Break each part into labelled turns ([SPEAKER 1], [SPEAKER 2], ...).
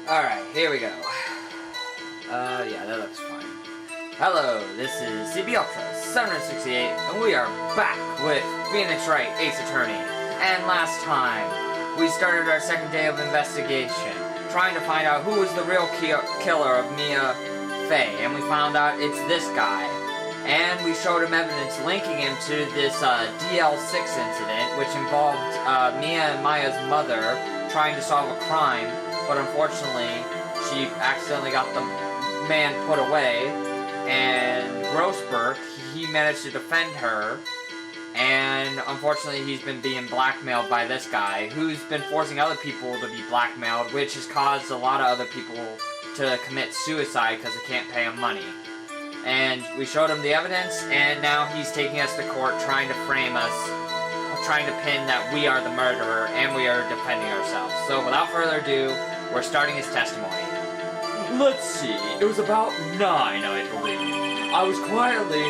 [SPEAKER 1] Alright, here we go. Yeah, that looks fine. Hello, this is CB Ultra 768, and we are back with Phoenix Wright Ace Attorney. And last time, we started our second day of investigation, trying to find out who was the real killer of Mia Fey, and we found out it's this guy. And we showed him evidence linking him to this DL6 incident, which involved Mia and Maya's mother trying to solve a crime, but unfortunately, she accidentally got the man put away, and Grossberg, he managed to defend her, and unfortunately he's been being blackmailed by this guy, who's been forcing other people to be blackmailed, which has caused a lot of other people to commit suicide because they can't pay him money. And we showed him the evidence, and now he's taking us to court trying to frame us, trying to pin that we are the murderer, and we are defending ourselves. So without further ado, we're starting his testimony. Let's see, it was about 9, I believe. I was quietly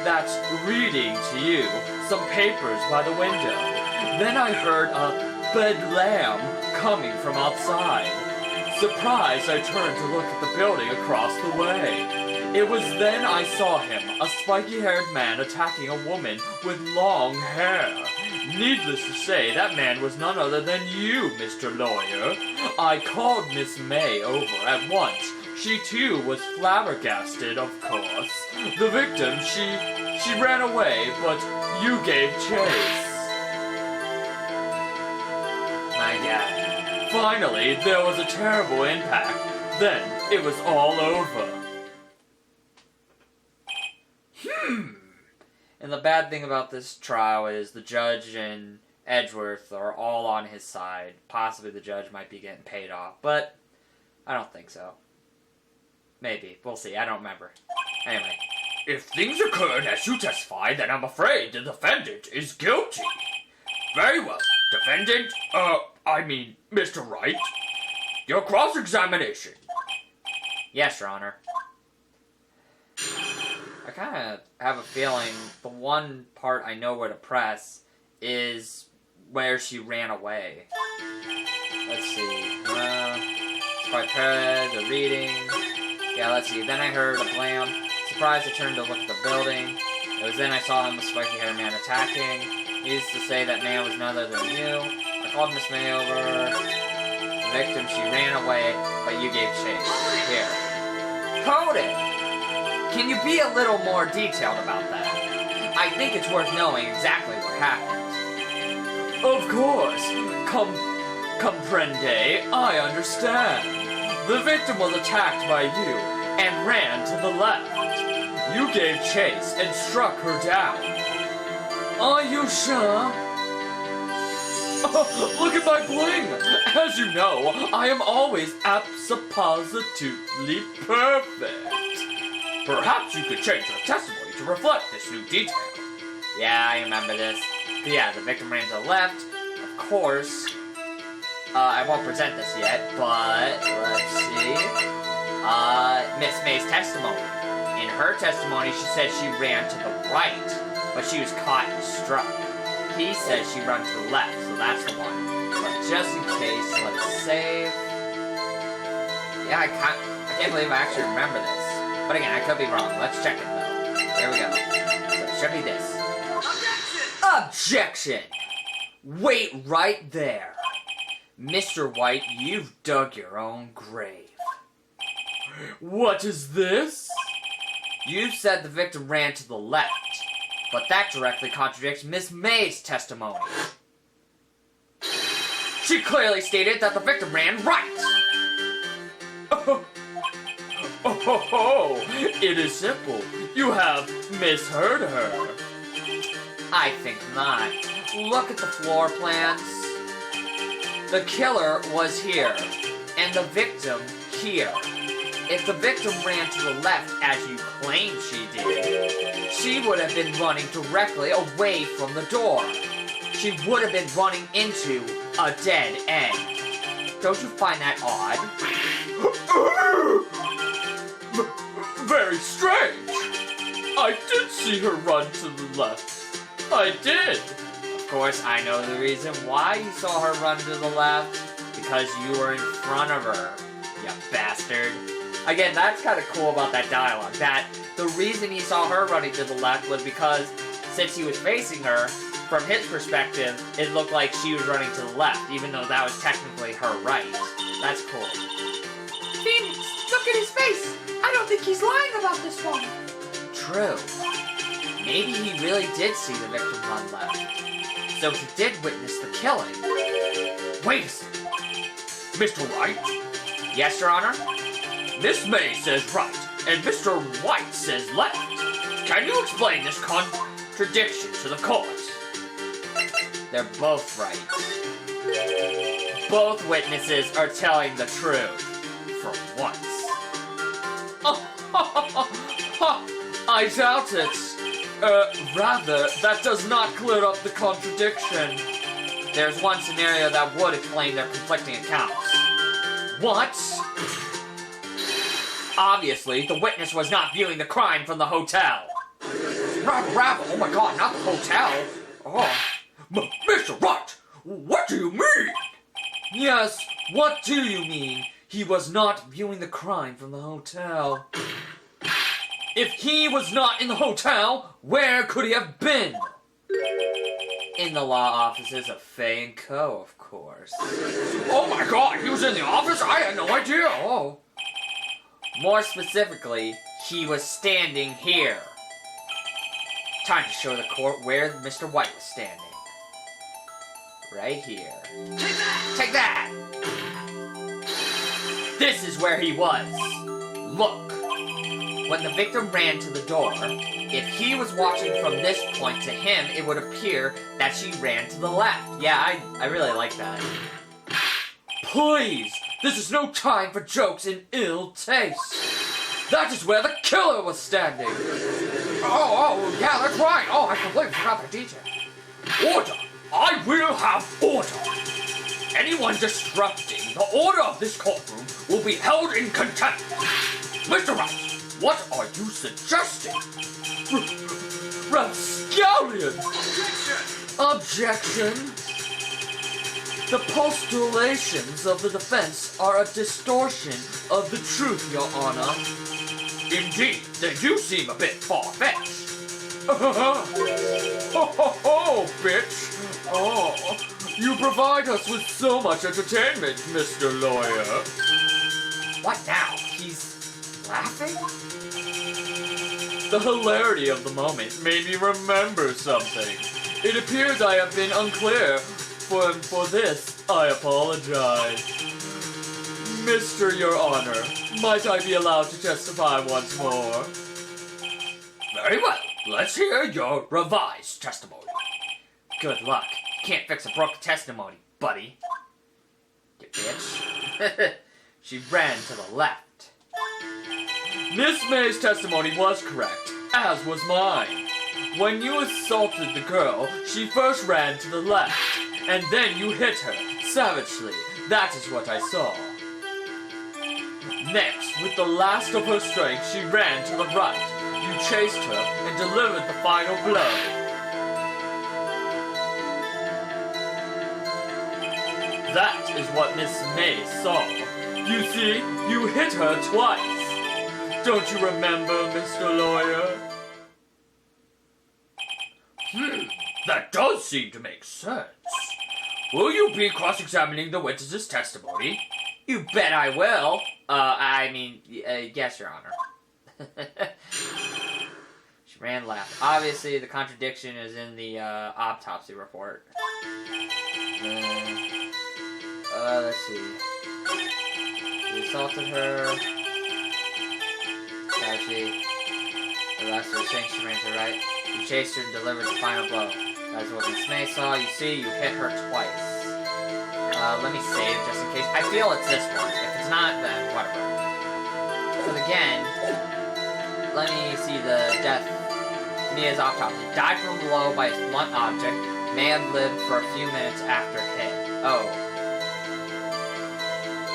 [SPEAKER 1] that's reading to you, some papers by the window. Then I heard a bedlam coming from outside. Surprised, I turned to look at the building across the way. It was then I saw him, a spiky-haired man attacking a woman with long hair. Needless to say, that man was none other than you, Mr. Lawyer. I called Miss May over at once. She too was flabbergasted, of course. The victim, she ran away, but you gave chase. My God. Finally, there was a terrible impact. Then, it was all over. And the bad thing about this trial is the judge and Edgeworth are all on his side. Possibly the judge might be getting paid off, but I don't think so. Maybe. We'll see. I don't remember. Anyway. If things occurred as you testified, then I'm afraid the defendant is guilty. Very well. Defendant, Mr. Wright. Your cross-examination. Yes, Your Honor. I kind of have a feeling the one part I know where to press is where she ran away. Let's see. The reading. Yeah, let's see. Then I heard a blam. Surprised, I turned to look at the building. It was then I saw him, a spiky-haired man attacking. Needless to say, that man was none other than you. I called Miss May over. The victim, she ran away, but you gave chase. Here. Hold it! Can you be a little more detailed about that? I think it's worth knowing exactly what happened. Of course. Comprende, I understand. The victim was attacked by you and ran to the left. You gave chase and struck her down. Are you sure? Oh, look at my bling! As you know, I am always absolutely perfect. Perhaps you could change your testimony to reflect this new detail. Yeah, I remember this. Yeah, the victim ran to the left. Of course. I won't present this yet, but let's see. Miss May's testimony. In her testimony, she said she ran to the right, but she was caught and struck. He says she ran to the left, so that's the one. But just in case, let's save. Yeah, I can't believe I actually remember this. But again, I could be wrong. Let's check it, though. There we go. So it should be this. Objection! Wait right there. Mr. White, you've dug your own grave. What is this? You said the victim ran to the left, but that directly contradicts Miss May's testimony. She clearly stated that the victim ran right. Oh, it is simple. You have misheard her. I think not. Look at the floor plans. The killer was here, and the victim here. If the victim ran to the left, as you claim she did, she would have been running directly away from the door. She would have been running into a dead end. Don't you find that odd? Very strange. I did see her run to the left. I did. Of course, I know the reason why you saw her run to the left. because you were in front of her, you bastard. Again, that's kind of cool about that dialogue, that the reason he saw her running to the left was because since he was facing her, from his perspective, it looked like she was running to the left, even though that was technically her right. That's cool.
[SPEAKER 2] Phoenix, look at his face! I don't think he's lying about this one.
[SPEAKER 1] True. Maybe he really did see the victim run left. So he did witness the killing.
[SPEAKER 3] Wait a second. Mr. Wright?
[SPEAKER 1] Yes, Your Honor?
[SPEAKER 3] Miss May says right, and Mr. White says left. Can you explain this contradiction to the court?
[SPEAKER 1] They're both right. Both witnesses are telling the truth. For once.
[SPEAKER 3] I doubt it. Rather, that does not clear up the contradiction.
[SPEAKER 1] There's one scenario that would explain their conflicting accounts.
[SPEAKER 3] What?
[SPEAKER 1] Obviously, the witness was not viewing the crime from the hotel.
[SPEAKER 3] Rabble, oh my god, not the hotel. Oh. Mr. Wright, what do you mean?
[SPEAKER 1] Yes, what do you mean? He was not viewing the crime from the hotel.
[SPEAKER 3] If he was not in the hotel, where could he have been?
[SPEAKER 1] In the law offices of Fay & Co., of course.
[SPEAKER 3] Oh my god, he was in the office? I had no idea. Oh.
[SPEAKER 1] More specifically, he was standing here. Time to show the court where Mr. White was standing. Right here. Take that! This is where he was. Look. When the victim ran to the door, if he was watching from this point to him, it would appear that she ran to the left. Yeah, I really like that.
[SPEAKER 3] Please, this is no time for jokes in ill taste. That is where the killer was standing. Oh, yeah, that's right. Oh, I completely forgot the detail. Order. I will have order. Anyone disrupting the order of this courtroom will be held in contempt. Mr. Wright, what are you suggesting? Rapscallion! Objection! The postulations of the defense are a distortion of the truth, Your Honor. Indeed, they do seem a bit far-fetched. Oh, bitch! Oh, you provide us with so much entertainment, Mr. Lawyer.
[SPEAKER 1] What now? He's laughing?
[SPEAKER 3] The hilarity of the moment made me remember something. It appears I have been unclear. For this, I apologize. Mr. Your Honor, might I be allowed to testify once more? Very well. Let's hear your revised testimony.
[SPEAKER 1] Good luck. Can't fix a broken testimony, buddy. You bitch. She ran to the left.
[SPEAKER 3] Miss May's testimony was correct, as was mine. When you assaulted the girl, she first ran to the left, and then you hit her, savagely. That is what I saw. Next, with the last of her strength, she ran to the right. You chased her and delivered the final blow. That is what Miss May saw. You see, you hit her twice. Don't you remember, Mr. Lawyer? That does seem to make sense. Will you be cross-examining the witness's testimony?
[SPEAKER 1] You bet I will. Yes, Your Honor. She ran left. Obviously, the contradiction is in the autopsy report. Let's see. He assaulted her. Actually, the last of her strength, she ran to the right. You chased her and delivered the final blow. That's what Miss May saw. You see, you hit her twice. Let me save just in case. I feel it's this one. If it's not, then whatever. Because again, let me see the death. Mia's autopsy. Died from below by a blunt object. May have lived for a few minutes after hit. Oh.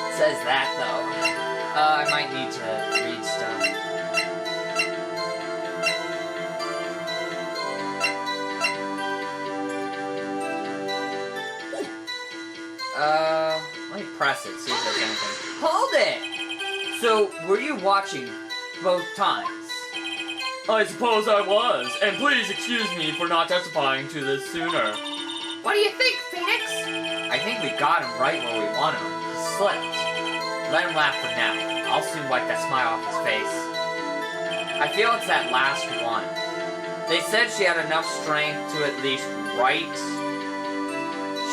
[SPEAKER 1] It says that, though. I might need to read stuff. Let me press it, see if there's anything. Hold it! So, were you watching both times?
[SPEAKER 3] I suppose I was, and please excuse me for not testifying to this sooner.
[SPEAKER 2] What do you think, Phoenix?
[SPEAKER 1] I think we got him right where we want him. He slipped. Let him laugh for now. I'll soon wipe that smile off his face. I feel it's that last one. They said she had enough strength to at least write.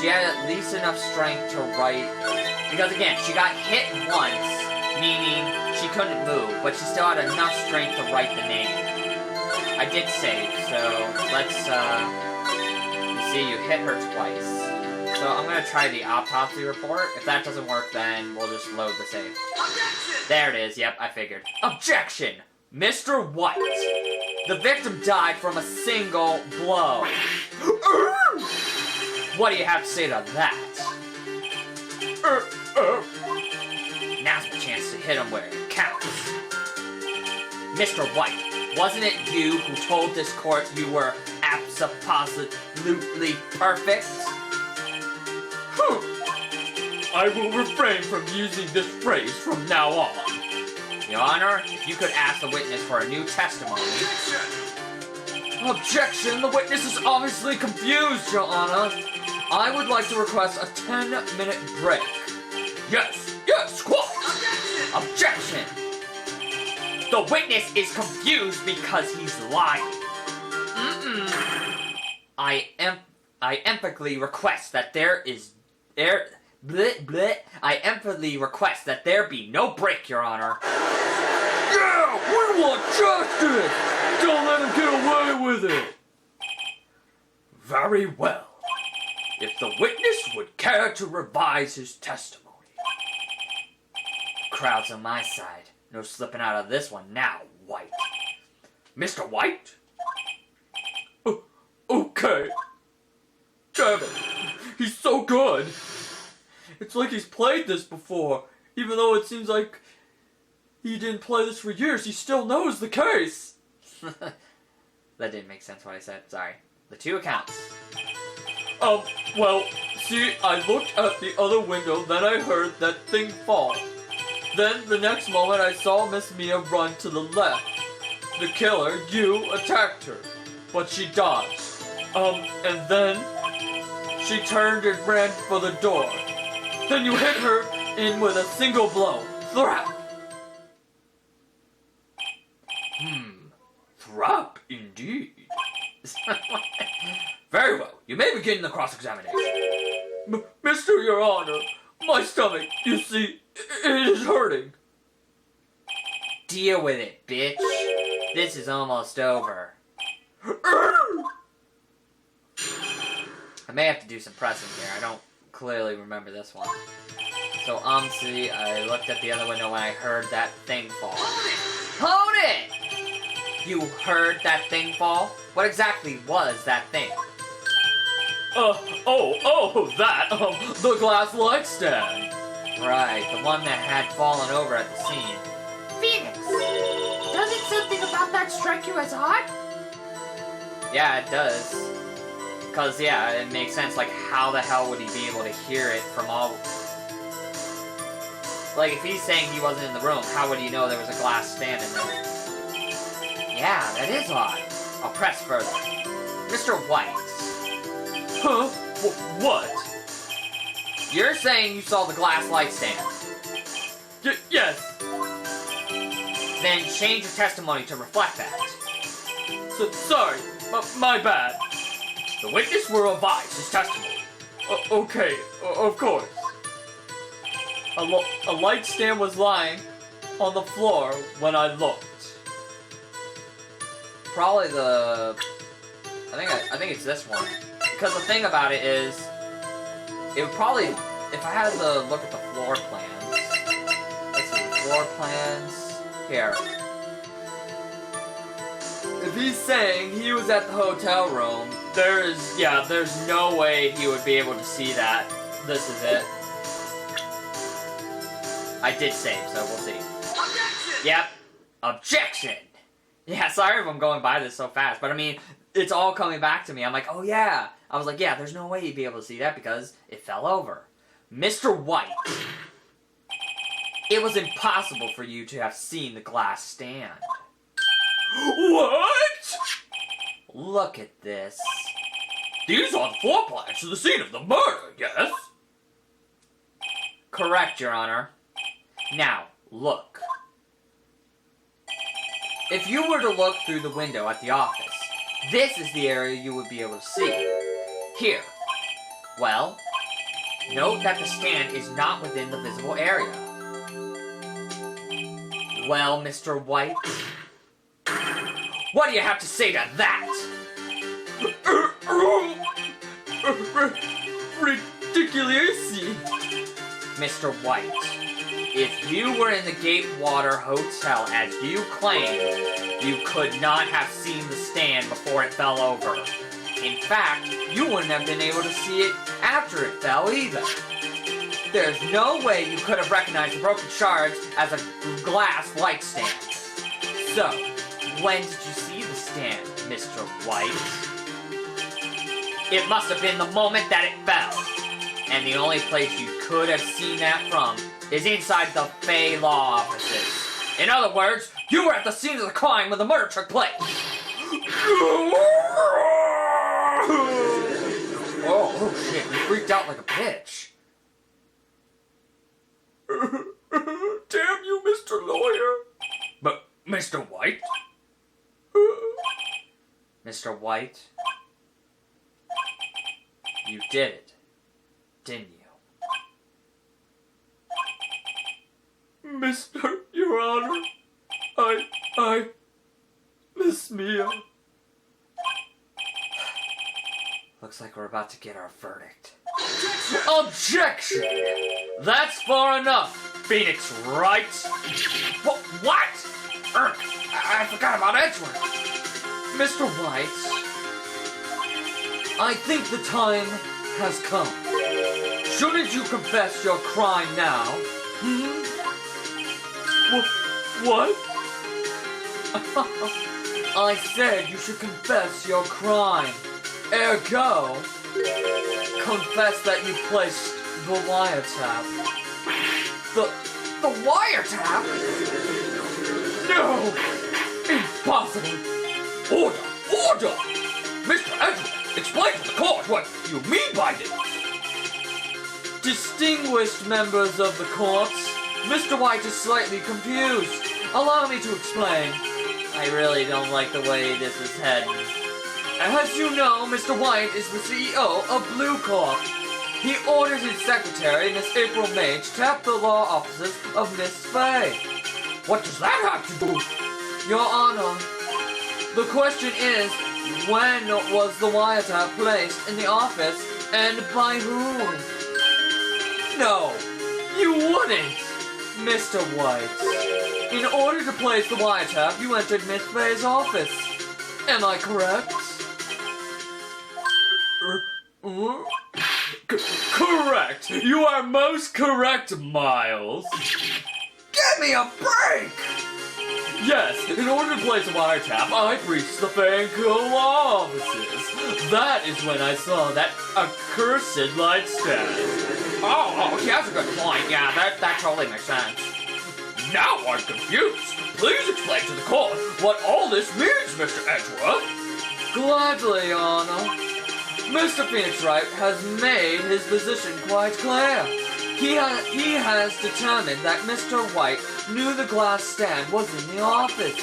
[SPEAKER 1] She had at least enough strength to write. Because again, she got hit once, meaning she couldn't move, but she still had enough strength to write the name. I did save, so let's, you see, you hit her twice. So I'm gonna try the autopsy report. If that doesn't work, then we'll just load the save.
[SPEAKER 2] Objection!
[SPEAKER 1] There it is, yep, I figured. Objection! Mr. White! The victim died from a single blow. What do you have to say to that? Now's my chance to hit him where it counts. Mr. White, wasn't it you who told this court you were abso-positively perfect?
[SPEAKER 3] I will refrain from using this phrase from now on.
[SPEAKER 1] Your Honor, if you could ask the witness for a new testimony. Objection! The witness is obviously confused, Your Honor. I would like to request a 10-minute break.
[SPEAKER 3] Yes, squat!
[SPEAKER 1] Objection! The witness is confused because he's lying. I emphatically request that I emphatically request that there be no break, Your Honor.
[SPEAKER 3] Yeah, we want justice! Don't let him get away with it! Very well. If the witness would care to revise his testimony.
[SPEAKER 1] The crowd's on my side. No slipping out of this one now, White.
[SPEAKER 3] Mr. White? Okay. Damn it. He's so good. It's like he's played this before. Even though it seems like he didn't play this for years, he still knows the case.
[SPEAKER 1] That didn't make sense what I said. Sorry. The two accounts.
[SPEAKER 3] Well, see, I looked at the other window, then I heard that thing fall. Then, the next moment, I saw Miss Mia run to the left. The killer, you, attacked her, but she dodged. And then she turned and ran for the door. Then you hit her in with a single blow. Thrap! Thrap, indeed. Very well. You may begin the cross-examination. Mr. Your Honor, my stomach, you see, it is hurting.
[SPEAKER 1] Deal with it, bitch. This is almost over. I may have to do some pressing here. I don't clearly remember this one. So, see, I looked at the other window when I heard that thing fall. Hold it! You heard that thing fall? What exactly was that thing?
[SPEAKER 3] That, the glass light stand.
[SPEAKER 1] Right, the one that had fallen over at the scene.
[SPEAKER 2] Phoenix, doesn't something about that strike you as odd?
[SPEAKER 1] Yeah, it does. Because, yeah, it makes sense. Like, how the hell would he be able to hear it from all... Like, if he's saying he wasn't in the room, how would he know there was a glass stand in there? Yeah, that is odd. I'll press further. Mr. White.
[SPEAKER 3] Huh? What?
[SPEAKER 1] You're saying you saw the glass light stand.
[SPEAKER 3] Yes.
[SPEAKER 1] Then change your testimony to reflect that.
[SPEAKER 3] Sorry, my bad.
[SPEAKER 1] The witness will revise his testimony.
[SPEAKER 3] Okay, of course. A light stand was lying on the floor when I looked.
[SPEAKER 1] Probably the... I think it's this one. Because the thing about it is, it would probably... If I had to look at the floor plans... Let's see, floor plans... Here. If he's saying he was at the hotel room, there's no way he would be able to see that. This is it. I did save, so we'll see.
[SPEAKER 2] Objection!
[SPEAKER 1] Yep. Objection! Yeah, sorry if I'm going by this so fast, but I mean, it's all coming back to me. I'm like, oh yeah. I was like, yeah, there's no way he'd be able to see that because it fell over. Mr. White, it was impossible for you to have seen the glass stand.
[SPEAKER 3] What?
[SPEAKER 1] Look at this.
[SPEAKER 3] These are the floor plans to the scene of the murder, yes?
[SPEAKER 1] Correct, Your Honor. Now, look. If you were to look through the window at the office, this is the area you would be able to see. Here. Well, note that the stand is not within the visible area. Well, Mr. White, what do you have to say to that?
[SPEAKER 3] Ridiculous.
[SPEAKER 1] Mr. White, if you were in the Gatewater Hotel as you claimed, you could not have seen the stand before it fell over. In fact, you wouldn't have been able to see it after it fell either. There's no way you could have recognized the broken shards as a glass light stand. So, when did you see the stand, Mr. White? It must have been the moment that it fell. And the only place you could have seen that from is inside the Fay Law offices. In other words, you were at the scene of the crime when the murder took place.
[SPEAKER 3] Oh shit, you freaked out like a bitch. Damn you, Mr. Lawyer. But, Mr. White?
[SPEAKER 1] Mr. White, you did it, didn't you?
[SPEAKER 3] Mr. Your Honor, Miss Mia.
[SPEAKER 1] Looks like we're about to get our verdict.
[SPEAKER 3] Objection! That's far enough, Phoenix Wright. What? I forgot about Edgeworth.
[SPEAKER 1] Mr. White, I think the time has come. Shouldn't you confess your crime now?
[SPEAKER 3] What?
[SPEAKER 1] I said you should confess your crime. Ergo, confess that you placed the wiretap. The wiretap?
[SPEAKER 3] No! Impossible! Order! Mr. Edgeworth, explain to the court what you mean by this!
[SPEAKER 1] Distinguished members of the court, Mr. White is slightly confused. Allow me to explain. I really don't like the way this is heading. As you know, Mr. White is the CEO of Blue Corp. He ordered his secretary, Miss April May, to tap the law offices of Miss Fay.
[SPEAKER 3] What does that have to do?
[SPEAKER 1] Your Honor, the question is, when was the wiretap placed in the office and by whom? No, you wouldn't, Mr. White. In order to place the wiretap, you entered Miss Fay's office. Am I correct?
[SPEAKER 3] Correct. You are most correct, Miles.
[SPEAKER 1] Give me a break!
[SPEAKER 3] Yes, in order to place a wiretap, I breached the Fanco law offices. That is when I saw that accursed light stand.
[SPEAKER 1] Oh, that's a good point. Yeah, that totally makes sense.
[SPEAKER 3] Now I'm confused. Please explain to the court what all this means, Mr. Edgeworth.
[SPEAKER 1] Gladly, Your Honor. Mr. Phoenix Wright has made his position quite clear. He has determined that Mr. White knew the glass stand was in the office.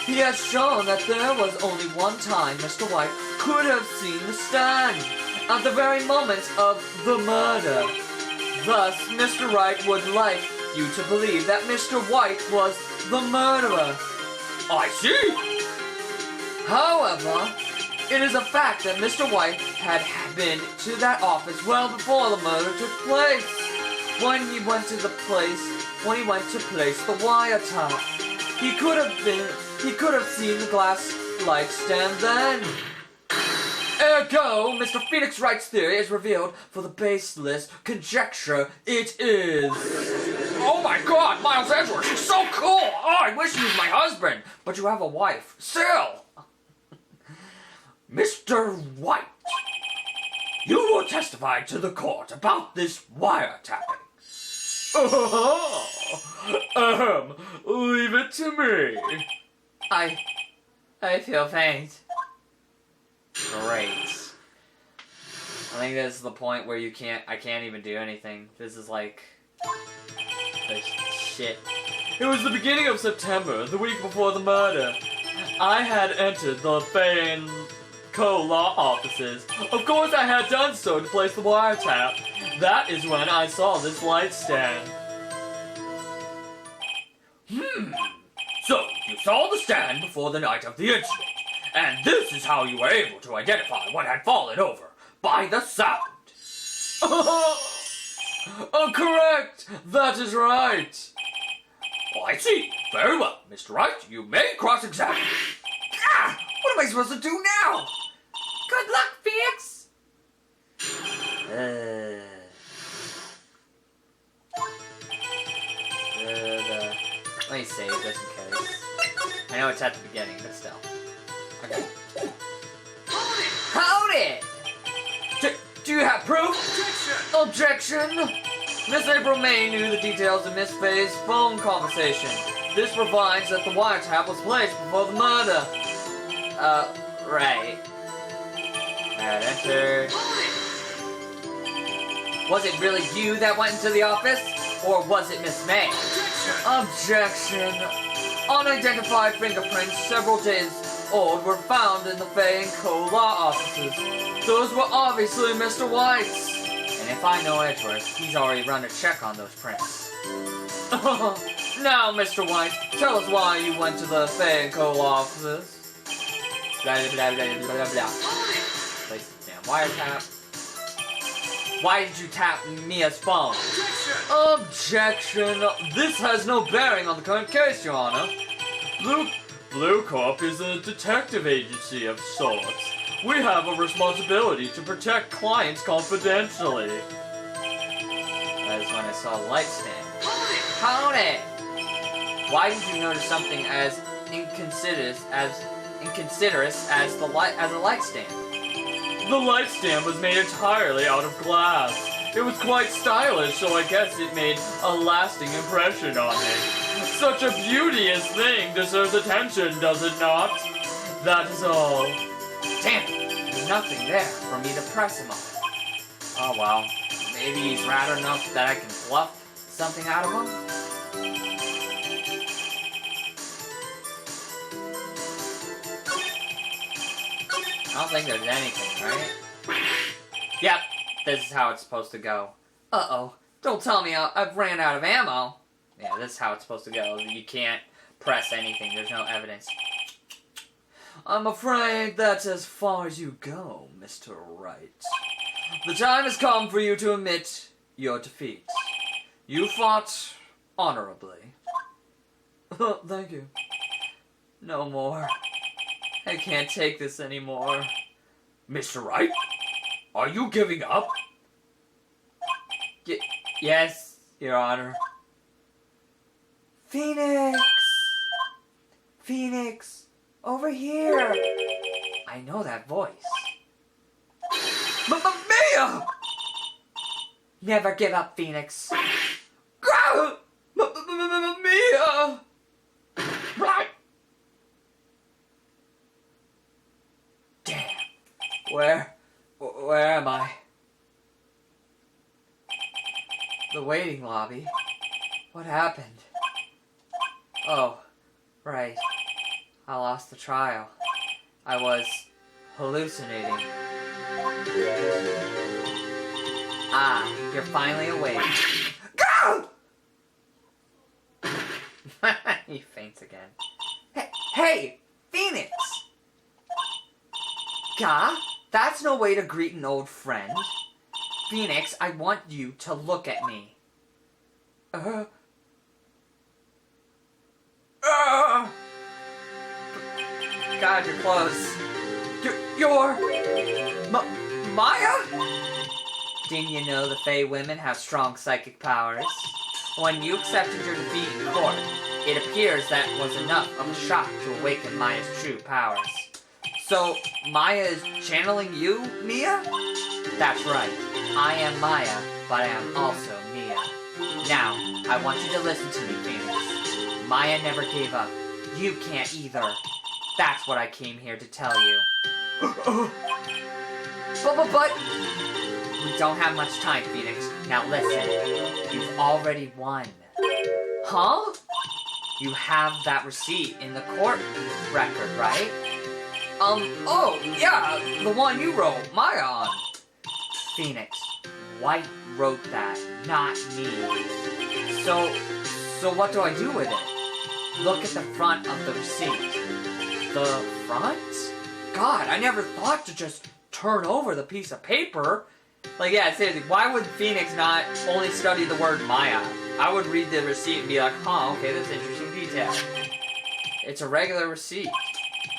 [SPEAKER 1] He has shown that there was only one time Mr. White could have seen the stand, at the very moment of the murder. Thus, Mr. Wright would like you to believe that Mr. White was the murderer.
[SPEAKER 3] I see.
[SPEAKER 1] However, it is a fact that Mr. White had been to that office well before the murder took place. When he went to place the wiretap, he could have seen the glass light stand then. Ergo, Mr. Phoenix Wright's theory is revealed for the baseless conjecture it is.
[SPEAKER 3] Oh my god, Miles Edgeworth, she's so cool! Oh, I wish he was my husband!
[SPEAKER 1] But you have a wife.
[SPEAKER 3] Still! Mr. White, You will testify to the court about this wiretapping. Leave it to me.
[SPEAKER 1] I feel faint. Great. I think this is the point where I can't even do anything. This is like the shit.
[SPEAKER 3] It was the beginning of September, the week before the murder. I had entered the Fane Co-law offices. Of course I had done so to place the wiretap. That is when I saw this light stand. So, you saw the stand before the night of the incident. And this is how you were able to identify what had fallen over. By the sound. Correct! That is right! Oh, I see. Very well. Mr. Wright, you may cross-examine.
[SPEAKER 1] What am I supposed to do now?
[SPEAKER 2] Good luck, Phoenix!
[SPEAKER 1] Let me save just in case. I know it's at the beginning, but still. Okay. Hold it! Do you have proof? Objection! Miss April May knew the details of Miss Faye's phone conversation. This provides that the wiretap was placed before the murder. Right. Alright, enter. Was it really you that went into the office? Or was it Miss May? Objection. Unidentified fingerprints several days old were found in the Faye & Co. law offices. Those were obviously Mr. White's. And if I know Edgeworth, he's already run a check on those prints. Now, Mr. White, tell us why you went to the Faye & Co. law offices. Blah, blah, blah, blah, blah, blah. Place the damn wiretap. Why did you tap Mia's phone? Objection! This has no bearing on the current case, Your Honor. Blue Corp is a detective agency of sorts. We have a responsibility to protect clients confidentially. That is when I saw the light stand. Hold it! Why did you notice something as inconsiderate as a light stand? The light stand was made entirely out of glass. It was quite stylish, so I guess it made a lasting impression on me. Such a beauteous thing deserves attention, does it not? That is all. Damn, there's nothing there for me to press him on. Oh well, maybe he's rad enough that I can bluff something out of him? I don't think there's anything, right? Yep, this is how it's supposed to go. Uh-oh, don't tell me I've ran out of ammo. Yeah, this is how it's supposed to go. You can't press anything, there's no evidence. I'm afraid that's as far as you go, Mr. Wright. The time has come for you to admit your defeat. You fought honorably. Thank you. No more. I can't take this anymore. Mr. Wright? Are you giving up? Yes, Your Honor. Phoenix! Phoenix! Over here! I know that voice. Mia! Never give up, Phoenix. Mia! Damn. Where am I? The waiting lobby? What happened? Oh, right. I lost the trial. I was hallucinating. Ah, you're finally awake. Go! He faints again. Hey, Phoenix! Gah, that's no way to greet an old friend. Phoenix, I want you to look at me. God, you're close. You're... Maya? Didn't you know the Fey women have strong psychic powers? When you accepted your defeat in court, it appears that was enough of a shock to awaken Maya's true powers. So, Maya is channeling you, Mia? That's right. I am Maya, but I am also Mia. Now, I want you to listen to me, Phoenix. Maya never gave up. You can't either. That's what I came here to tell you. But... We don't have much time, Phoenix. Now listen. You've already won. Huh? You have that receipt in the court record, right?
[SPEAKER 3] Oh, yeah, the one you wrote Maya on.
[SPEAKER 1] Phoenix, White wrote that, not me. So what do I do with it? Look at the front of the receipt. The front?
[SPEAKER 3] God, I never thought to just turn over the piece of paper.
[SPEAKER 1] Like, yeah, seriously, why would Phoenix not only study the word Maya? I would read the receipt and be like, huh, okay, that's interesting detail. It's a regular receipt.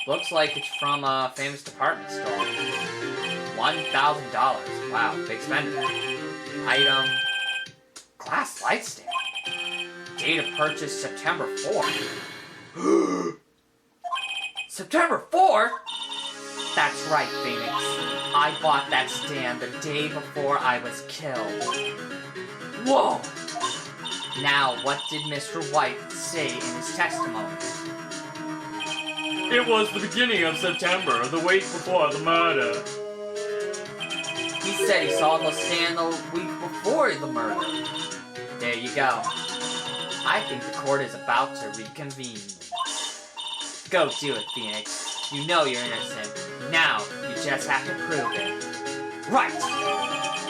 [SPEAKER 1] Looks like it's from a famous department store. $1,000. Wow, big spender. Item, glass light stand. Date of purchase, September 4th.
[SPEAKER 3] September 4th?
[SPEAKER 1] That's right, Phoenix. I bought that stand the day before I was killed.
[SPEAKER 3] Whoa!
[SPEAKER 1] Now, what did Mr. White say in his testimony?
[SPEAKER 4] It was the beginning of September, the week before the murder.
[SPEAKER 1] He said he saw the stand the week before the murder. There you go. I think the court is about to reconvene. Go do it, Phoenix. You know you're innocent. Now, you just have to prove it.
[SPEAKER 3] Right!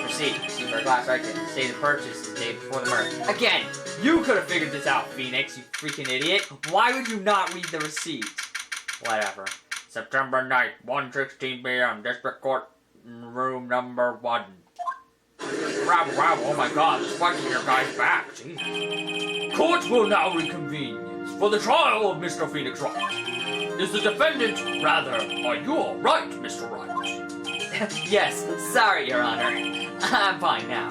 [SPEAKER 1] Receipt. For a glass right there. Date of purchase is the day before the murder. Again, you could have figured this out, Phoenix, you freaking idiot. Why would you not read the receipt? Whatever. September 9th, 1:16 p.m., District Court, room number 1.
[SPEAKER 3] Wow, oh my god, it's fighting your guys back, jeez. Court will now reconvene for the trial of Mr. Phoenix Wright. Is the defendant, rather, are you alright, Mr. Wright?
[SPEAKER 1] Yes, sorry, Your Honor. I'm fine now.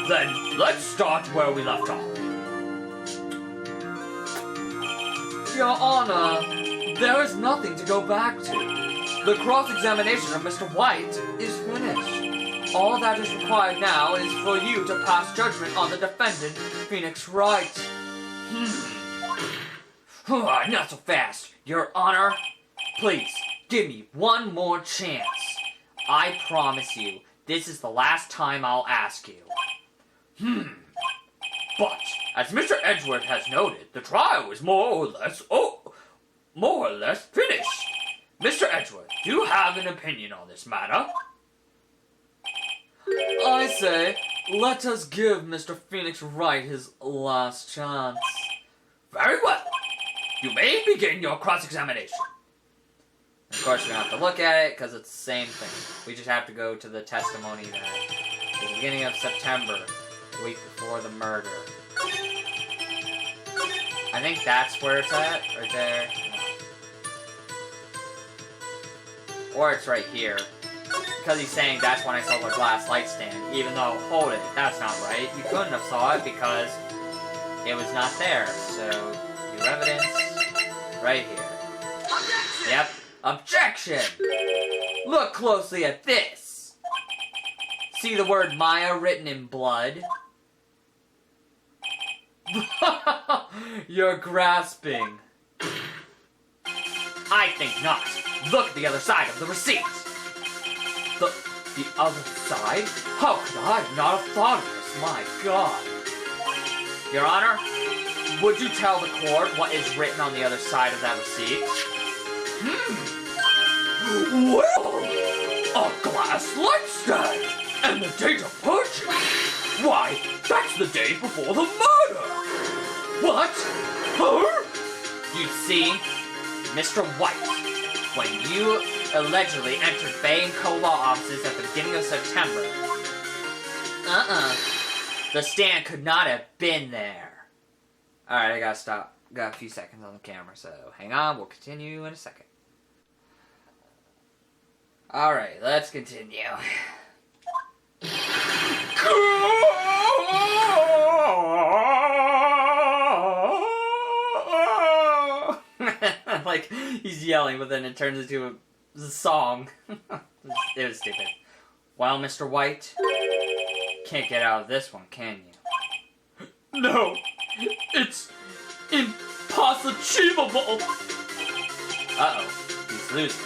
[SPEAKER 3] Then, let's start where we left off. Your Honor, there is nothing to go back to. The cross-examination of Mr. White is finished. All that is required now is for you to pass judgment on the defendant, Phoenix Wright. Not so fast, Your Honor. Please, give me one more chance. I promise you, this is the last time I'll ask you. But, as Mr. Edgeworth has noted, the trial is more or less finished. Mr. Edgeworth, do you have an opinion on this matter? I say, let us give Mr. Phoenix Wright his last chance. Very well. You may begin your cross-examination.
[SPEAKER 1] Of course, we don't have to look at it, because it's the same thing. We just have to go to the testimony that the beginning of September, the week before the murder. I think that's where it's at, right there. Or it's right here. Because he's saying that's when I saw the glass light stand, even though, hold it, that's not right. You couldn't have saw it because it was not there. So, your evidence, right here.
[SPEAKER 2] Objection!
[SPEAKER 1] Yep. Objection! Look closely at this. See the word Maya written in blood? You're grasping. I think not. Look at the other side of the receipt. The other side? How could I not have thought of this? My God. Your Honor, would you tell the court what is written on the other side of that receipt?
[SPEAKER 3] Well, a glass light stand, and the date of purchase. Why, that's the day before the murder. What? Huh?
[SPEAKER 1] You see, Mr. White, when you allegedly entered Bay & Co. law offices at the beginning of September, the stand could not have been there. Alright, I gotta stop. Got a few seconds on the camera, so hang on, we'll continue in a second. Alright, let's continue. Like, he's yelling, but then it turns into a song. It was stupid. Well, Mr. White, can't get out of this one, can you?
[SPEAKER 4] No, it's impossible.
[SPEAKER 1] Uh-oh, he's losing.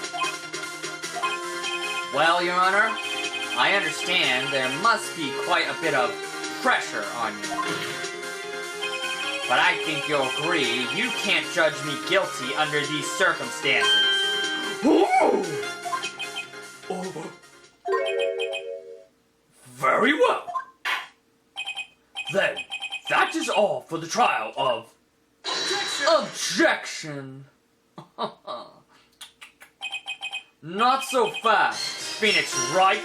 [SPEAKER 1] Well, Your Honor, I understand there must be quite a bit of pressure on you. But I think you'll agree you can't judge me guilty under these circumstances.
[SPEAKER 4] Oh, very well. Then, that is all for the trial of...
[SPEAKER 3] Objection! Not so fast, Phoenix Wright.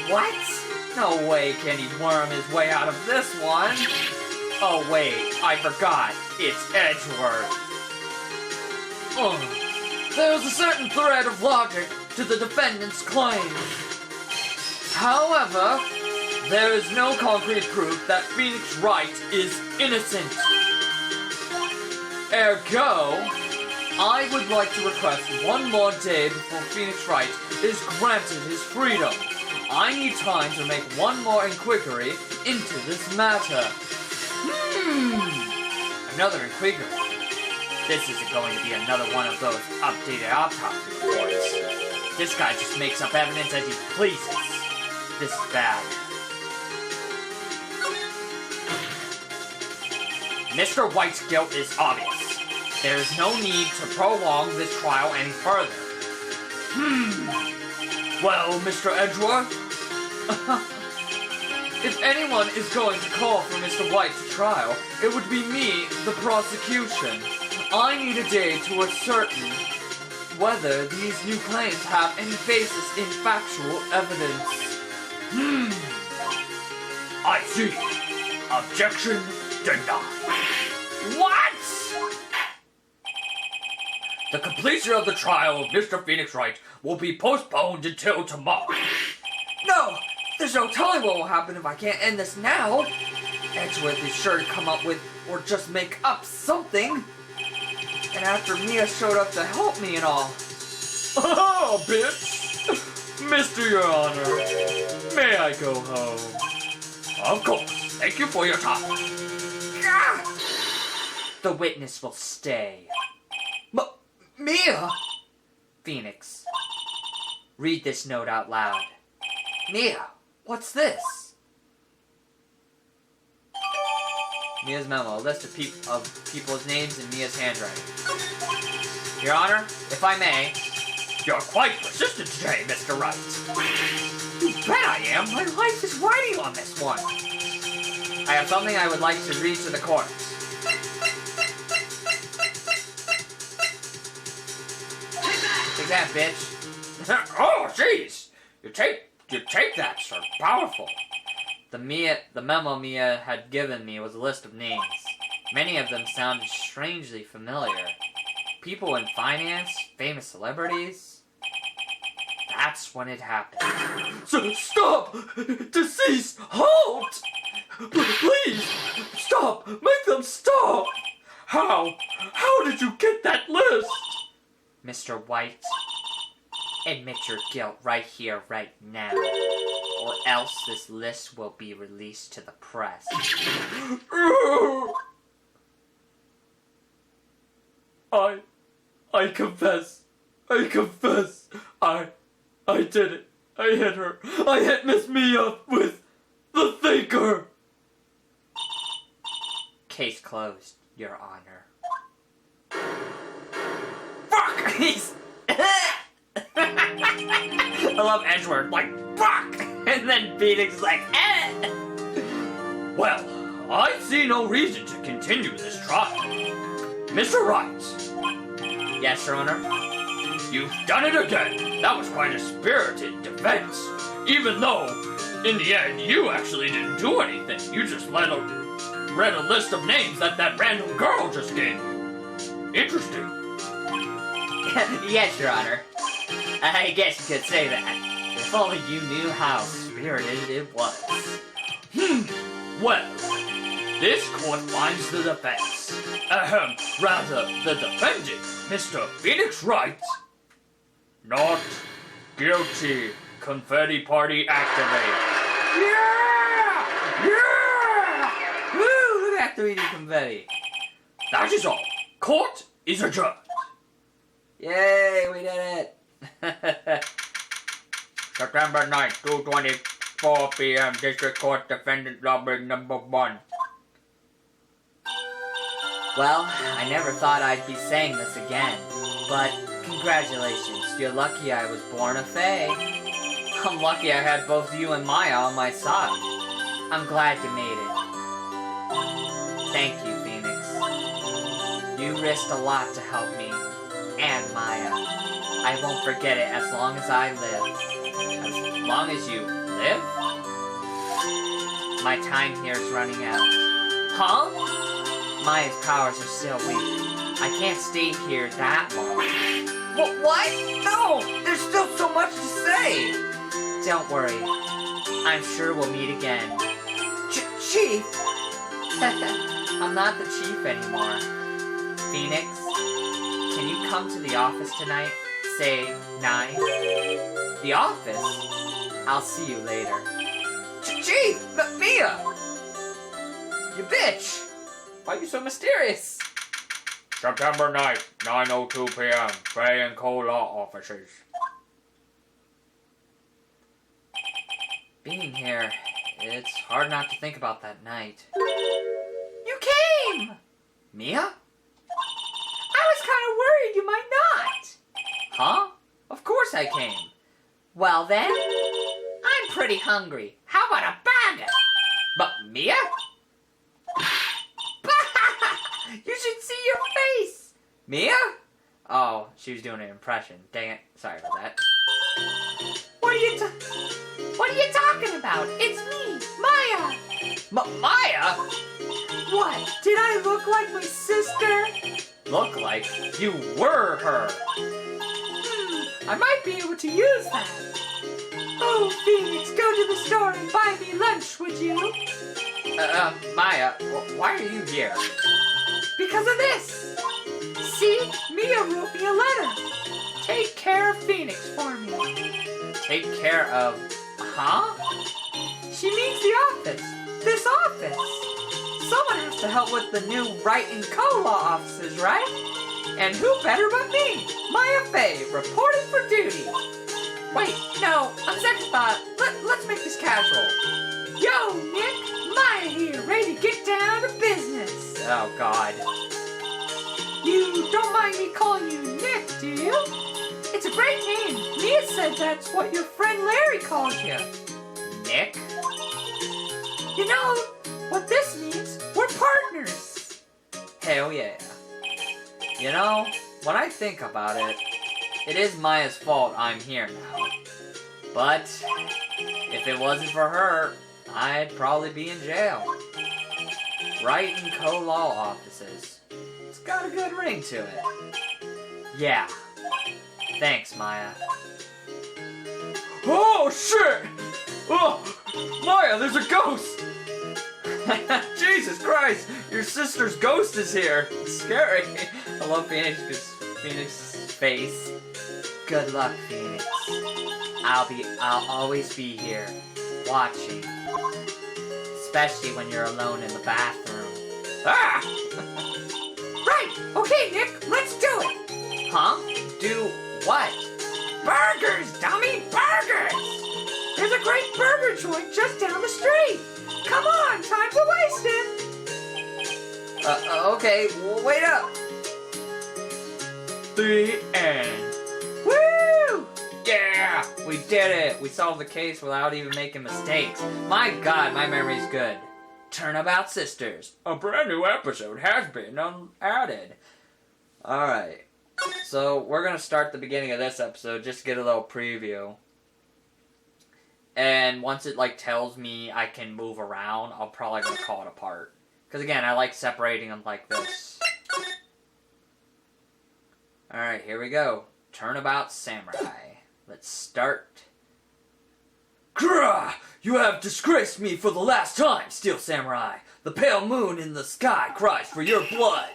[SPEAKER 1] What? No way can he worm his way out of this one. Oh wait, I forgot. It's Edgeworth.
[SPEAKER 3] There's a certain thread of logic to the defendant's claim. However, there is no concrete proof that Phoenix Wright is innocent. Ergo, I would like to request one more day before Phoenix Wright is granted his freedom. I need time to make one more inquiry into this matter.
[SPEAKER 1] Another inquiry. This isn't going to be another one of those updated autopsy reports. This guy just makes up evidence as he pleases. This is bad. Mr. White's guilt is obvious. There is no need to prolong this trial any further.
[SPEAKER 3] Well, Mr. Edgeworth, if anyone is going to call for Mr. White to trial, it would be me, the prosecution. I need a day to ascertain whether these new claims have any basis in factual evidence.
[SPEAKER 4] I see. Objection denied.
[SPEAKER 1] What?
[SPEAKER 4] The completion of the trial of Mr. Phoenix Wright will be postponed until tomorrow.
[SPEAKER 3] No! There's no telling what will happen if I can't end this now. Edgeworth is sure to come up with or just make up something. And after Mia showed up to help me and all.
[SPEAKER 4] Oh, bitch! Mr. Your Honor, may I go home? Of course. Thank you for your time.
[SPEAKER 1] The witness will stay.
[SPEAKER 3] Mia!
[SPEAKER 1] Phoenix, read this note out loud.
[SPEAKER 3] Mia, what's this?
[SPEAKER 1] Mia's memo, a list of people's names in Mia's handwriting. Your Honor, if I may.
[SPEAKER 4] You're quite persistent today, Mr. Wright.
[SPEAKER 1] You bet I am. My life is riding on this one. I have something I would like to read to the court. Take that, bitch.
[SPEAKER 4] Oh, jeez! You take that, sir. Powerful.
[SPEAKER 1] The memo Mia had given me was a list of names. Many of them sounded strangely familiar. People in finance, famous celebrities. That's when it happened.
[SPEAKER 3] Stop! Deceased! Halt! Please! Stop! Make them stop!
[SPEAKER 4] How did you get that list?
[SPEAKER 1] Mr. White, admit your guilt right here, right now. Or else this list will be released to the press.
[SPEAKER 3] I confess. I confess. I did it. I hit her. I hit Miss Mia with the thinker.
[SPEAKER 1] Case closed, Your Honor. Fuck! He's... I love Edgeworth, like, fuck! And then Phoenix is like, eh!
[SPEAKER 4] Well, I see no reason to continue this trial. Mr. Wright.
[SPEAKER 1] Yes, Your Honor?
[SPEAKER 4] You've done it again. That was quite a spirited defense. Even though, in the end, you actually didn't do anything. You just read a list of names that random girl just gave you. Interesting.
[SPEAKER 1] Yes, Your Honor. I guess you could say that. If only you knew how spirited it was.
[SPEAKER 4] Well, this court finds the defense. Rather, the defendant, Mr. Phoenix Wright, Not guilty. Confetti party activate.
[SPEAKER 1] Yeah! Yeah! Woo! Look at that 3D confetti.
[SPEAKER 4] That is all. Court is adjourned.
[SPEAKER 1] Yay, we did it!
[SPEAKER 4] September 9th, 2:24 p.m. District Court Defendant Robbery number 1.
[SPEAKER 1] Well, I never thought I'd be saying this again, but congratulations, you're lucky I was born a fae. I'm lucky I had both you and Maya on my side. I'm glad you made it. Thank you, Phoenix. You risked a lot to help me, and Maya. I won't forget it as long as I live.
[SPEAKER 4] As long as you live?
[SPEAKER 1] My time here is running out.
[SPEAKER 4] Huh?
[SPEAKER 1] Maya's powers are still weak. I can't stay here that long. What? No! There's still so much to say! Don't worry. I'm sure we'll meet again. Chief? I'm not the chief anymore. Phoenix, can you come to the office tonight? Say 9? The office? I'll see you later. Chief! Mia! You bitch! Why are you so mysterious?
[SPEAKER 4] September 9th, 9:02 p.m. Faye and Cole Law offices.
[SPEAKER 1] Being here, it's hard not to think about that night.
[SPEAKER 2] You came!
[SPEAKER 1] Mia?
[SPEAKER 2] I was kind of worried you might not.
[SPEAKER 1] Huh? Of course I came. Well then, I'm pretty hungry. How about a bagel? But Mia? You should see your face! Mia? Oh, she was doing an impression. Dang it. Sorry about that.
[SPEAKER 2] What are you talking about? It's me, Maya.
[SPEAKER 1] Maya?
[SPEAKER 2] What? Did I look like my sister?
[SPEAKER 1] Look like you were her.
[SPEAKER 2] I might be able to use that. Oh, Phoenix, go to the store and buy me lunch, would you?
[SPEAKER 1] Maya, why are you here?
[SPEAKER 2] Because of this. See, Mia wrote me a letter. Take care of Phoenix for me.
[SPEAKER 1] Take care of... Huh?
[SPEAKER 2] She means the office. This office. Someone has to help with the new Wright and Co-Law offices, right? And who better but me, Maya Faye, reporting for duty. Wait, no, on second thought, let's make this casual. Yo, Nick, Maya here, ready to get down to business.
[SPEAKER 1] Oh, God.
[SPEAKER 2] You don't mind me calling you Nick, do you? It's a great name. Mia said that's what your friend Larry called you.
[SPEAKER 1] Nick?
[SPEAKER 2] You know what this means? We're partners.
[SPEAKER 1] Hell yeah. You know, when I think about it, it is Maya's fault I'm here now. But, if it wasn't for her, I'd probably be in jail. Wright and Co-Law offices. It's got a good ring to it. Yeah. Thanks, Maya.
[SPEAKER 3] Oh, shit! Oh, Maya, there's a ghost!
[SPEAKER 1] Jesus Christ! Your sister's ghost is here! It's scary. I love Phoenix's face. Good luck, Phoenix. I'll always be here, watching. Especially when you're alone in the bathroom.
[SPEAKER 2] Ah! Right! Okay, Nick, let's do it!
[SPEAKER 1] Huh? Do what?
[SPEAKER 2] Burgers, dummy! Burgers! There's a great burger joint just down the street! Come on, time's a wasting!
[SPEAKER 1] Okay, wait up!
[SPEAKER 3] The end.
[SPEAKER 1] Woo! Yeah! We did it! We solved the case without even making mistakes. My God, my memory's good. Turnabout Sisters. A brand new episode has been added. Alright. So, we're gonna start the beginning of this episode, just to get a little preview. And once it, tells me I can move around, I'll probably gonna call it apart. Because, again, I like separating them like this. Alright, here we go. Turnabout Samurai. Let's start.
[SPEAKER 3] Grah! You have disgraced me for the last time, Steel Samurai. The pale moon in the sky cries for your blood.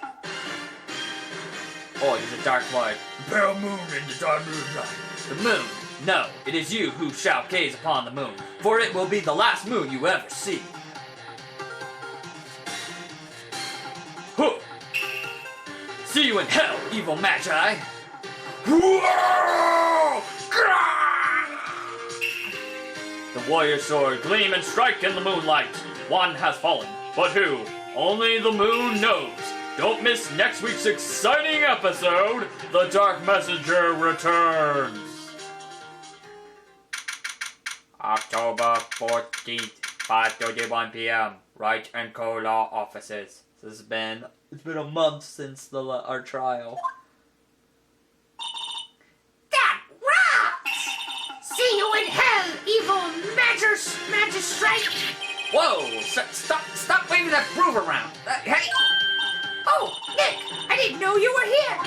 [SPEAKER 1] Or is it dark light?
[SPEAKER 4] The pale moon in the dark moonlight.
[SPEAKER 1] The moon. No, it is you who shall gaze upon the moon, for it will be the last moon you ever see.
[SPEAKER 4] Huh.
[SPEAKER 1] See you in hell, evil magi!
[SPEAKER 4] Whoa! The warrior sword gleam and strike in the moonlight. One has fallen, but who? Only the moon knows. Don't miss next week's exciting episode. The Dark Messenger returns.
[SPEAKER 1] October 14th, 5:31 p.m. Wright and Co. Law Offices. It's been a month since our trial.
[SPEAKER 5] That rocks! See you in hell, evil magistrate!
[SPEAKER 1] Whoa! Stop waving that broom around! Hey!
[SPEAKER 5] Oh, Nick, I didn't know you were here!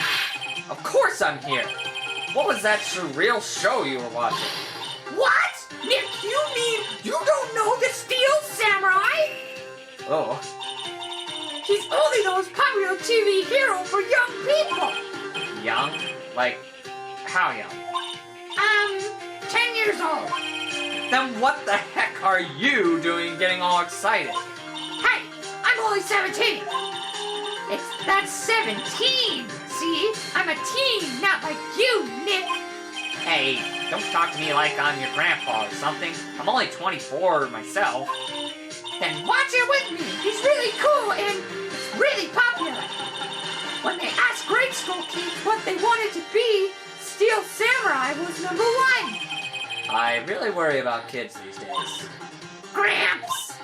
[SPEAKER 1] Of course I'm here! What was that surreal show you were watching?
[SPEAKER 5] What? Nick, you mean you don't know the Steel Samurai?
[SPEAKER 1] Oh.
[SPEAKER 5] He's only the most popular TV hero for young people!
[SPEAKER 1] Young? Like, how young?
[SPEAKER 5] 10 years old.
[SPEAKER 1] Then what the heck are you doing getting all excited?
[SPEAKER 5] Hey, I'm only 17. That's 17. See? I'm a teen, not like you, Nick.
[SPEAKER 1] Hey, don't talk to me like I'm your grandpa or something. I'm only 24 myself.
[SPEAKER 5] Then watch it with me. He's really cool and it's really popular. When they asked grade school kids what they wanted to be, Steel Samurai was number 1.
[SPEAKER 1] I really worry about kids these days.
[SPEAKER 5] Gramps!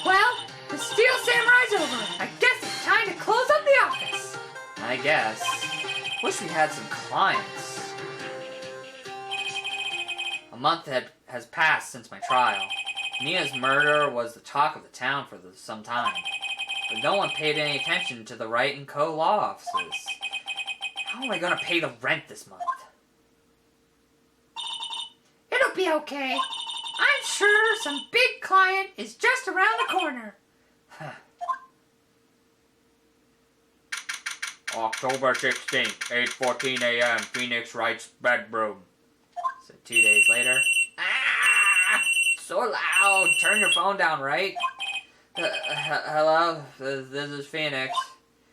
[SPEAKER 5] Well, the Steel Samurai's over. I guess it's time to close up the office.
[SPEAKER 1] I guess. Wish we had some clients. A month has passed since my trial. Nia's murder was the talk of the town for some time. But no one paid any attention to the Wright and Co. law offices. How am I gonna pay the rent this month?
[SPEAKER 5] It'll be okay. I'm sure some big client is just around the corner.
[SPEAKER 1] October 16th, 8:14 a.m., Phoenix Wright's bedroom. So 2 days later. Ah! So loud! Turn your phone down, right? Hello? This is Phoenix.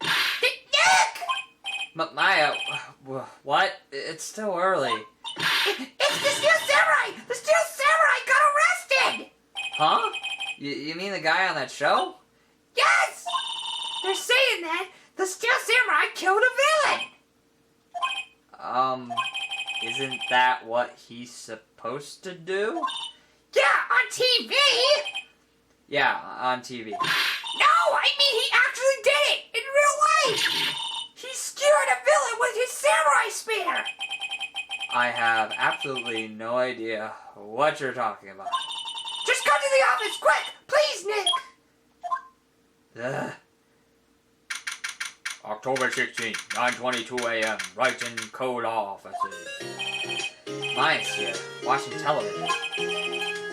[SPEAKER 5] Nick!
[SPEAKER 1] Maya, what? It's still early.
[SPEAKER 5] It's the Steel Samurai! The Steel Samurai got arrested!
[SPEAKER 1] Huh? You mean the guy on that show?
[SPEAKER 5] Yes! They're saying that the Steel Samurai killed a villain!
[SPEAKER 1] Isn't that what he's supposed to do?
[SPEAKER 5] Yeah, on TV!
[SPEAKER 1] Yeah, on TV.
[SPEAKER 5] No, I mean he actually did it! In real life! He skewered a villain with his samurai spear!
[SPEAKER 1] I have absolutely no idea what you're talking about.
[SPEAKER 5] Just go to the office, quick! Please, Nick!
[SPEAKER 1] Ugh. October 16th, 9:22 a.m., Wright and Co. Law offices. Maya's here, watching television.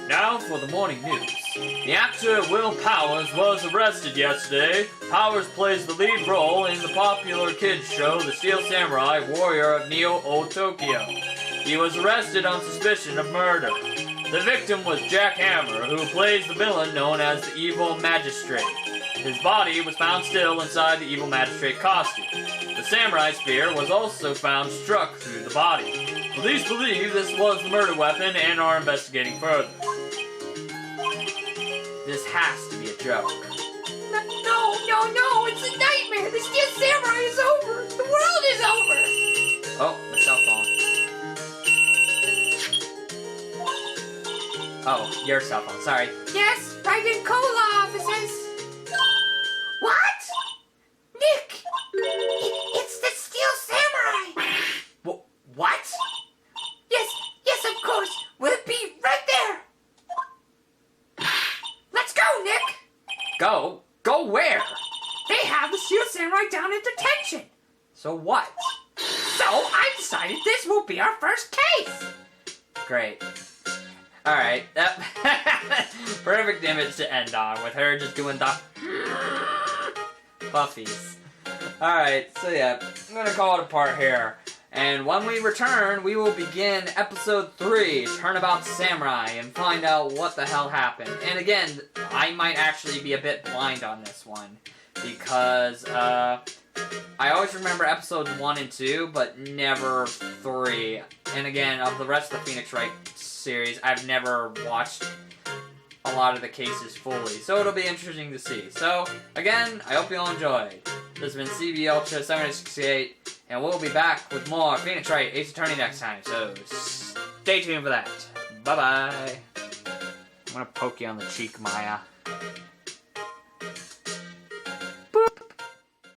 [SPEAKER 4] Now for the morning news. The actor Will Powers was arrested yesterday. Powers plays the lead role in the popular kids show The Steel Samurai Warrior of Neo-Old Tokyo. He was arrested on suspicion of murder. The victim was Jack Hammer, who plays the villain known as the Evil Magistrate. His body was found still inside the Evil Magistrate costume. The samurai spear was also found struck through the body. Police believe this was the murder weapon and are investigating further.
[SPEAKER 1] This has to be a joke.
[SPEAKER 5] No, it's a nightmare! The Steel Samurai is over! The world is over!
[SPEAKER 1] Oh, my cell phone. Oh, your cell phone, sorry.
[SPEAKER 5] Yes, Wright and Cola offices! What? Nick! It's the Steel Samurai!
[SPEAKER 1] What?
[SPEAKER 5] Yes, of course! Will it be right there? Let's go, Nick!
[SPEAKER 1] Go? Go where?
[SPEAKER 5] They have the Steel Samurai down in detention!
[SPEAKER 1] So what?
[SPEAKER 5] So I decided this will be our first case!
[SPEAKER 1] Great. Alright, that perfect image to end on, with her just doing the puffies. Alright, so yeah, I'm gonna call it a part here. And when we return, we will begin episode 3, Turnabout Samurai, and find out what the hell happened. And again, I might actually be a bit blind on this one, because, I always remember episodes 1 and 2, but never 3. And again, of the rest of the Phoenix Wright series, I've never watched a lot of the cases fully, so it'll be interesting to see. So, again, I hope you all enjoyed. This has been CB Ultra 768, and we'll be back with more Phoenix Wright Ace Attorney next time, so stay tuned for that. Bye-bye. I'm gonna poke you on the cheek, Maya.